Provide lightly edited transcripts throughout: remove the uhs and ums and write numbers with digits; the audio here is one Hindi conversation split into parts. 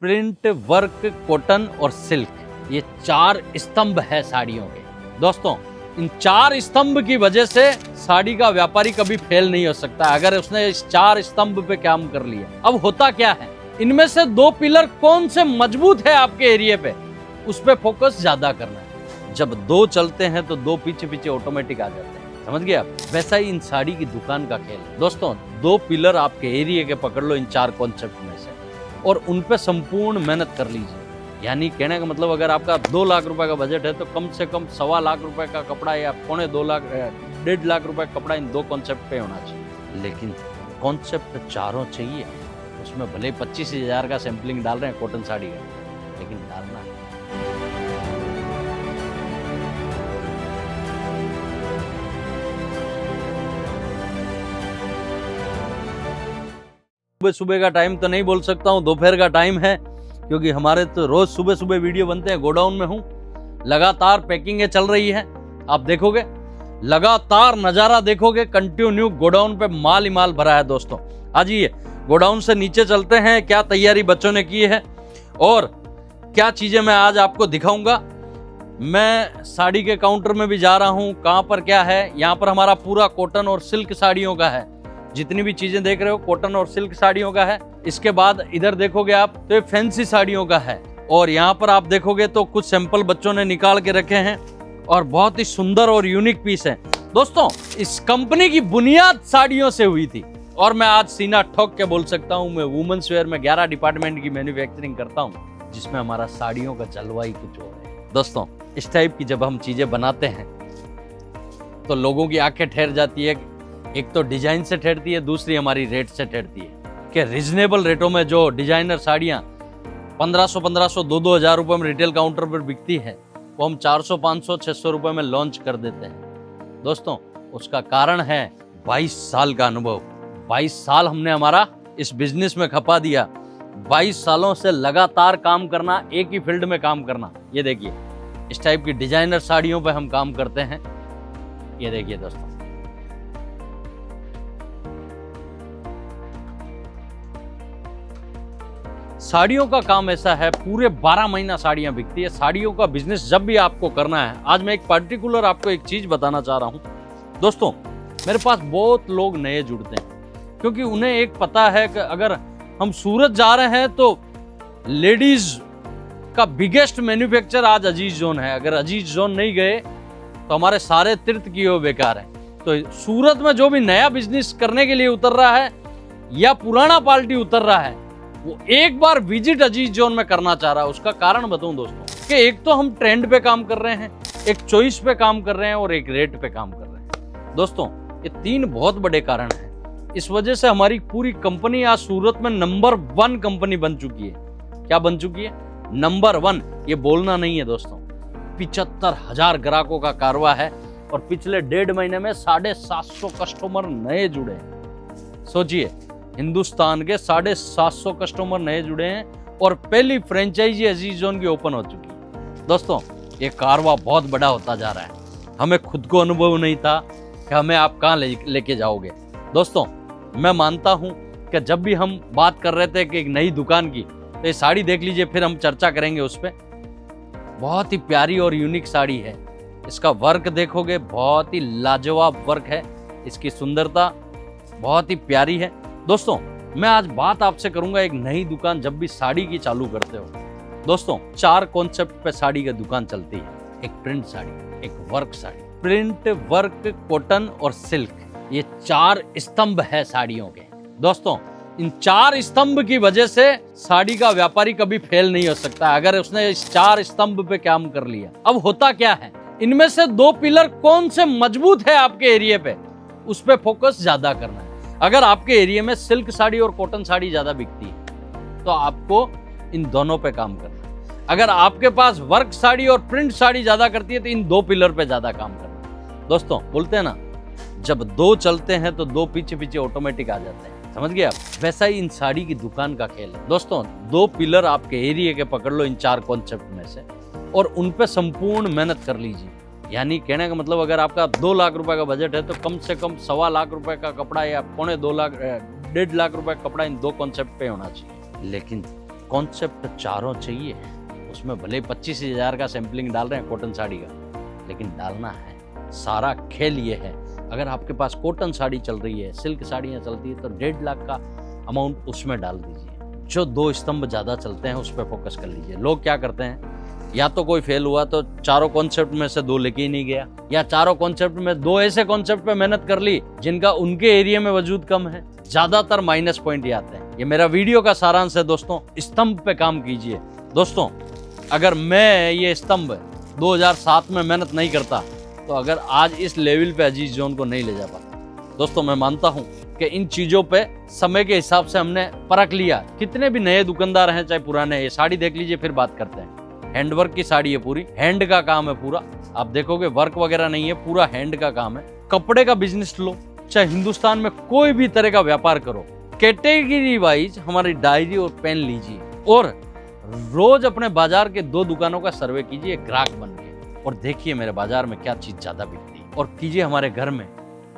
प्रिंट, वर्क, कॉटन और सिल्क, ये चार स्तंभ है साड़ियों के। दोस्तों, इन चार स्तंभ की वजह से साड़ी का व्यापारी कभी फेल नहीं हो सकता अगर उसने इस चार स्तंभ पे काम कर लिया। अब होता क्या है, इनमें से दो पिलर कौन से मजबूत है आपके एरिया पे, उस पे फोकस ज्यादा करना है। जब दो चलते हैं तो दो पीछे पीछे ऑटोमेटिक आ जाते हैं, समझ गए आप। वैसा ही इन साड़ी की दुकान का खेल है। दोस्तों, दो पिलर आपके एरिया के पकड़ लो इन चार कॉन्सेप्ट में से और उन पे संपूर्ण मेहनत कर लीजिए। यानी कहने का मतलब, अगर आपका 2 लाख रुपए का बजट है तो कम से कम 1.25 लाख रुपए का कपड़ा या 1.5 लाख 1.5 लाख रुपए का कपड़ा इन दो कॉन्सेप्ट पे होना चाहिए। लेकिन कॉन्सेप्ट चारों चाहिए। उसमें भले 25,000 का सैंपलिंग डाल रहे हैं कॉटन साड़ी का, लेकिन डालना है। सुबह सुबह का टाइम तो नहीं बोल सकता हूँ, दोपहर का टाइम है, क्योंकि हमारे तो रोज सुबह सुबह वीडियो बनते हैं। गोडाउन में हूँ, लगातार पैकिंग चल रही है। आप देखोगे, लगातार नजारा देखोगे, कंटिन्यू गोडाउन पे माल ही माल भरा है। दोस्तों, आज ये गोडाउन से नीचे चलते हैं, क्या तैयारी बच्चों ने की है और क्या चीजें मैं आज आपको दिखाऊंगा। मैं साड़ी के काउंटर में भी जा रहा हूँ, कहाँ पर क्या है। यहाँ पर हमारा पूरा कॉटन और सिल्क साड़ियों का है। जितनी भी चीजें देख रहे हो कॉटन और सिल्क साड़ियों का है। इसके बाद इधर देखोगे आप तो ये फैंसी साड़ियों का है। और यहाँ पर आप देखोगे तो कुछ सैंपल बच्चों ने निकाल के रखे हैं और बहुत ही सुंदर और यूनिक पीस है। दोस्तों, इस कंपनी की बुनियाद साड़ियों से हुई थी और मैं आज सीना ठोक के बोल सकता हूँ, मैं वुमेन्स वेयर में 11 डिपार्टमेंट की मैन्युफैक्चरिंग करता हूँ, जिसमें हमारा साड़ियों का जलवा ही कुछ और है। दोस्तों, इस टाइप की जब हम चीजें बनाते हैं तो लोगों की आंखें ठहर जाती है। एक तो डिजाइन से ठहरती है, दूसरी हमारी रेट से ठहरती है कि रिजनेबल रेटों में जो डिजाइनर साड़ियाँ 1500, 2,000 रुपए में रिटेल काउंटर पर बिकती है, वो हम 400, 500, 600 रुपए में लॉन्च कर देते हैं। दोस्तों, उसका कारण है 22 साल का अनुभव। 22 साल हमने हमारा इस बिजनेस में खपा दिया। 22 सालों से लगातार काम करना, एक ही फील्ड में काम करना। ये देखिए, इस टाइप की डिजाइनर साड़ियों पे हम काम करते हैं। ये देखिए दोस्तों, साड़ियों का काम ऐसा है, पूरे 12 महीना साड़ियां बिकती है। साड़ियों का बिजनेस जब भी आपको करना है, आज मैं एक पर्टिकुलर आपको एक चीज बताना चाह रहा हूं। दोस्तों, मेरे पास बहुत लोग नए जुड़ते हैं, क्योंकि उन्हें एक पता है कि अगर हम सूरत जा रहे हैं तो लेडीज का बिगेस्ट मैन्युफैक्चर आज अजीज जोन है। अगर अजीज जोन नहीं गए तो हमारे सारे तीर्थ किए हुए बेकार है। तो सूरत में जो भी नया बिजनेस करने के लिए उतर रहा है या पुराना पार्टी उतर रहा है, वो एक बार विजिट अजीज जोन में करना चाह रहा है। उसका कारण बताऊं दोस्तों, कि एक तो हम ट्रेंड पे काम कर रहे हैं, एक चॉइस पे काम कर रहे हैं और एक रेट पे काम कर रहे हैं। दोस्तों, ये 3 बहुत बड़े कारण हैं। इस वजह से हमारी पूरी कंपनी आज सूरत में नंबर 1 कंपनी बन चुकी है। क्या बन चुकी है? नंबर 1। ये बोलना नहीं है दोस्तों, 75,000 ग्राहकों का कारवा है और पिछले 1.5 महीने में 750 कस्टमर नए जुड़े हैं। सोचिए, हिंदुस्तान के 750 कस्टमर नए जुड़े हैं और पहली फ्रेंचाइजी अजीज जोन की ओपन हो चुकी है। दोस्तों, ये कारवा बहुत बड़ा होता जा रहा है। हमें खुद को अनुभव नहीं था कि हमें आप कहाँ लेके जाओगे। दोस्तों, मैं मानता हूं कि जब भी हम बात कर रहे थे कि एक नई दुकान की, तो ये साड़ी देख लीजिए, फिर हम चर्चा करेंगे उस पर। बहुत ही प्यारी और यूनिक साड़ी है। इसका वर्क देखोगे, बहुत ही लाजवाब वर्क है। इसकी सुंदरता बहुत ही प्यारी है। दोस्तों, मैं आज बात आपसे करूंगा एक नई दुकान जब भी साड़ी की चालू करते हो। दोस्तों, 4 कॉन्सेप्ट पे साड़ी की दुकान चलती है। एक प्रिंट साड़ी, एक work sari, print, work, cotton और सिल्क, ये 4 स्तंभ है साड़ियों के। दोस्तों, इन 4 स्तंभ की वजह से साड़ी का व्यापारी कभी फेल नहीं हो सकता अगर उसने इस 4 स्तंभ पे काम कर लिया। अब होता क्या है, इनमें से 2 पिलर कौन से मजबूत है आपके एरिया पे, उस पे फोकस ज्यादा करना है। अगर आपके एरिया में सिल्क साड़ी और कॉटन साड़ी ज्यादा बिकती है तो आपको इन दोनों पे काम करना है। अगर आपके पास वर्क साड़ी और प्रिंट साड़ी ज्यादा करती है तो इन 2 पिलर पे ज्यादा काम करना है। दोस्तों, बोलते हैं ना, जब 2 चलते हैं तो 2 पीछे पीछे ऑटोमेटिक आ जाते हैं, समझ गए आप। वैसा ही इन साड़ी की दुकान का खेल है। दोस्तों, 2 पिलर आपके एरिया के पकड़ लो इन 4 कॉन्सेप्ट में से और उन पे संपूर्ण मेहनत कर लीजिए। यानी कहने का मतलब, अगर आपका 2 लाख रुपए का बजट है तो कम से कम 1.25 लाख रुपए का कपड़ा या 1.5 लाख रुपए का कपड़ा इन 2 कॉन्सेप्ट पे होना चाहिए। लेकिन कॉन्सेप्ट चारों चाहिए। उसमें भले 25,000 का सैंपलिंग डाल रहे हैं कॉटन साड़ी का, लेकिन डालना है। सारा खेल ये है, अगर आपके पास कॉटन साड़ी चल रही है, सिल्क साड़ियाँ चलती है, तो 1.5 लाख का अमाउंट उसमें डाल दीजिए। जो 2 स्तंभ ज़्यादा चलते हैं उस पर फोकस कर लीजिए। लोग क्या करते हैं, या तो कोई फेल हुआ तो चारों कॉन्सेप्ट में से 2 लेके ही नहीं गया, या चारों कॉन्सेप्ट में 2 ऐसे कॉन्सेप्ट पे मेहनत कर ली जिनका उनके एरिया में वजूद कम है। ज्यादातर माइनस पॉइंट ही आते हैं। ये मेरा वीडियो का सारांश है दोस्तों, स्तंभ पे काम कीजिए। दोस्तों, अगर मैं ये स्तंभ 2007 में मेहनत नहीं करता तो अगर आज इस लेवल पे अजीज जोन को नहीं ले जा पाता। दोस्तों, मैं मानता हूं कि इन चीजों पे समय के हिसाब से हमने परख लिया। कितने भी नए दुकानदार हैं चाहे पुराने, ये साड़ी देख लीजिए फिर बात करते हैं। हैंडवर्क की साड़ी है, पूरी हैंड का काम है पूरा। आप देखोगे वर्क वगैरह नहीं है, पूरा हैंड का काम है। कपड़े का बिजनेस लो, चाहे हिंदुस्तान में कोई भी तरह का व्यापार करो, कैटेगरी वाइज हमारी डायरी और पेन लीजिए और रोज अपने बाजार के 2 दुकानों का सर्वे कीजिए ग्राहक बन के, और देखिए मेरे बाजार में क्या चीज ज्यादा बिकती है। और कीजिए हमारे घर में,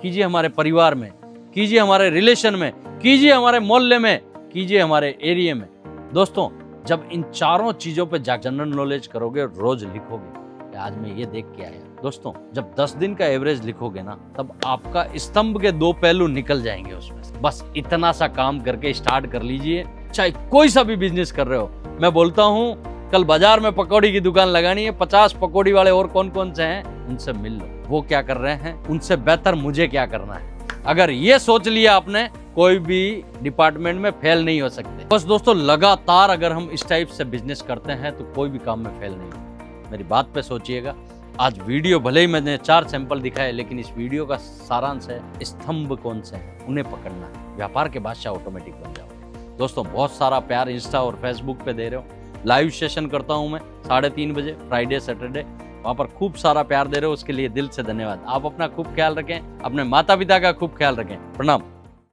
कीजिए हमारे परिवार में, कीजिए हमारे रिलेशन में, कीजिए हमारे मोहल्ले में, कीजिए हमारे एरिया में। दोस्तों, जब इन चारों चीजों पे जनरल नॉलेज करोगे, रोज लिखोगे कि आज मैं ये देख के आया। दोस्तों, जब 10 दिन का एवरेज लिखोगे ना, तब आपका स्तंभ के 2 पहलू निकल जाएंगे उसमें से। बस इतना सा काम करके स्टार्ट कर लीजिए, चाहे कोई सा भी बिजनेस कर रहे हो। मैं बोलता हूँ, कल बाजार में पकौड़ी की दुकान लगानी है, 50 पकौड़ी वाले और कौन कौन से हैं उनसे मिल लो, वो क्या कर रहे हैं, उनसे बेहतर मुझे क्या करना है। अगर ये सोच लिया आपने, कोई भी डिपार्टमेंट में फेल नहीं हो सकते। बस दोस्तों, लगातार अगर हम इस टाइप से बिजनेस करते हैं तो कोई भी काम में फेल नहीं होगा। मेरी बात पे सोचिएगा। आज वीडियो भले ही मैंने 4 सैंपल दिखाए, लेकिन इस वीडियो का सारांश है, स्तंभ कौन से हैं उन्हें पकड़ना है, व्यापार के बादशाह ऑटोमेटिक बन जाओगे। दोस्तों, बहुत सारा प्यार इंस्टा और फेसबुक पे दे रहे हो। लाइव सेशन करता हूँ मैं 3:30 बजे फ्राइडे सैटरडे, वहाँ पर खूब सारा प्यार दे रहे हो, उसके लिए दिल से धन्यवाद। आप अपना खूब ख्याल रखें, अपने माता पिता का खूब ख्याल रखें। प्रणाम।